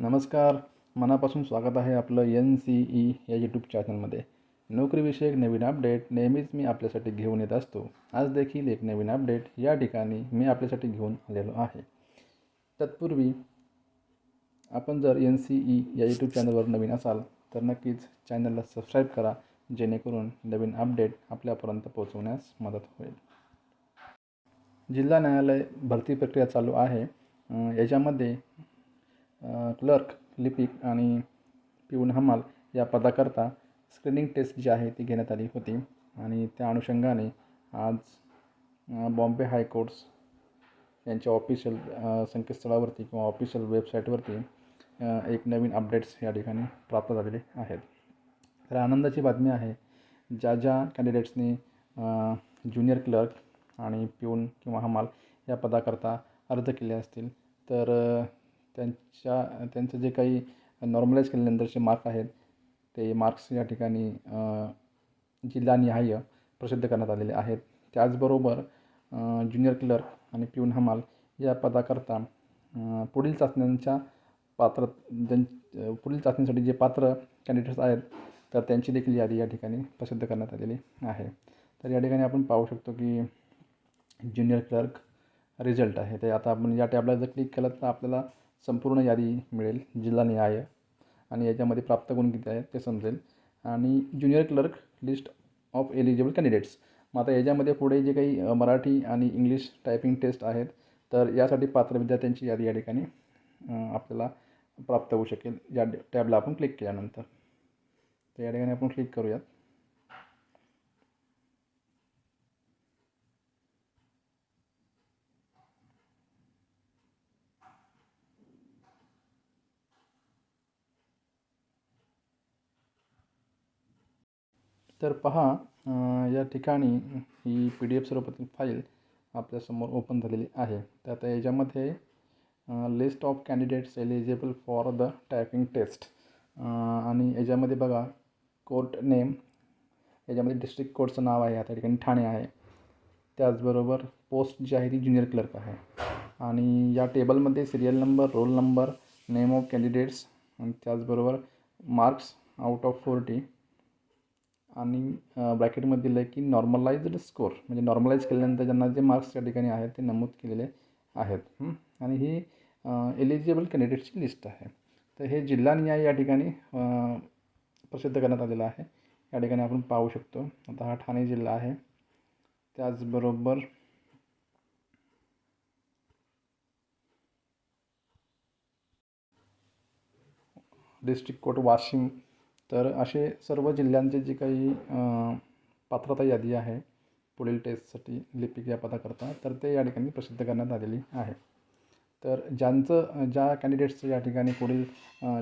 नमस्कार. मनापासून स्वागत आहे आपलं NCE या यूट्यूब चॅनलमध्ये. नोकरीविषयक नवीन अपडेट नेहमीच मी आपल्यासाठी घेऊन येत असतो. आज देखील एक नवीन अपडेट या ठिकाणी मी आपल्यासाठी घेऊन आलेलो आहे. तत्पूर्वी आपण जर NCE या यूट्यूब चॅनलवर नवीन असाल तर नक्कीच चॅनलला सबस्क्राईब करा, जेणेकरून नवीन अपडेट आपल्यापर्यंत पोहोचवण्यास मदत होईल. जिल्हा न्यायालय भरती प्रक्रिया चालू आहे. याच्यामध्ये क्लर्क, लिपिक आणि पिऊन हमाल या पदाकरता स्क्रीनिंग टेस्ट जी आहे ती घेण्यात आली होती आणि त्या अनुषंगाने आज बॉम्बे हायकोर्ट्स यांच्या ऑफिशियल संकेतस्थळावरती किंवा ऑफिशियल वेबसाईटवरती एक नवीन अपडेट्स या ठिकाणी प्राप्त झालेले आहेत. तर आनंदाची बातमी आहे, ज्या कॅन्डिडेट्सनी ज्युनियर क्लर्क आणि पिऊन किंवा हमाल या पदाकरता अर्ज केले असतील तर त्यांचं जे काही नॉर्मलाइज केल्यानंतरचे मार्क आहेत ते मार्क्स या ठिकाणी जिल्हानिहाय प्रसिद्ध करण्यात आलेले आहेत. त्याचबरोबर ज्युनियर क्लर्क आणि पिऊन हमाल या पदाकरता पुढील चाचणीसाठी जे पात्र कॅन्डिडेट्स आहेत तर त्यांची देखील यादी या ठिकाणी प्रसिद्ध करण्यात आलेली आहे. तर या ठिकाणी आपण पाहू शकतो की ज्युनियर क्लर्क रिझल्ट आहे ते आता आपण या टॅबला जर क्लिक केलं तर आपल्याला संपूर्ण यादी मिळेल जिल्हानिहाय आणि याच्यामध्ये प्राप्त गुण किती आहेत ते समजेल. आणि junior clerk list of eligible candidates. मग आता याच्यामध्ये पुढे जे काही मराठी आणि इंग्लिश टायपिंग टेस्ट आहेत तर यासाठी पात्र विद्यार्थ्यांची यादी या ठिकाणी आपल्याला प्राप्त होऊ शकेल या टॅबला आपण क्लिक केल्यानंतर. तर या ठिकाणी आपण क्लिक करूयात. तर पहा, या ठिकाणी ही PDF स्वरूपातील फाईल आपल्यासमोर ओपन झालेली आहे. तर आता याच्यामध्ये list of candidates eligible for the typing test आणि याच्यामध्ये बघा कोर्ट नेम, याच्यामध्ये डिस्ट्रिक्ट कोर्टचं नाव आहे, त्या ठिकाणी ठाणे आहे. त्याचबरोबर पोस्ट जी आहे ती ज्युनियर क्लर्क आहे आणि या टेबलमध्ये serial number, roll number, name of candidates आणि त्याचबरोबर मार्क्स आउट ऑफ 40 आणि ब्रॅकेटमध्ये दिलं आहे की नॉर्मलाइज्ड स्कोर, म्हणजे नॉर्मलाइज केल्यानंतर ज्यांना जे मार्क्स त्या ठिकाणी आहेत ते नमूद केलेले आहेत. आणि ही एलिजिबल कॅन्डिडेट्सची लिस्ट आहे. तर हे जिल्हानिहाय या ठिकाणी प्रसिद्ध करण्यात आलेलं आहे. या ठिकाणी आपण पाहू शकतो. आता हा ठाणे जिल्हा आहे. त्याचबरोबर डिस्ट्रिक्ट कोर्ट वाशिम. तर असे सर्व जिल्ह्यांचे जे काही पात्रता यादी आहे पुढील टेस्टसाठी लिपिक या पदाकरता तर ते या ठिकाणी प्रसिद्ध करण्यात आलेली आहे. तर ज्या कॅन्डिडेट्सचं या ठिकाणी पुढील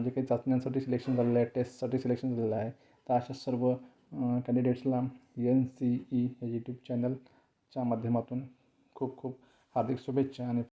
जे काही चाचण्यांसाठी सिलेक्शन झालेलं आहे, टेस्टसाठी सिलेक्शन झालेलं आहे, तर अशा सर्व कॅन्डिडेट्सला NCE या यूट्यूब चॅनलच्या माध्यमातून खूप खूप हार्दिक शुभेच्छा आणि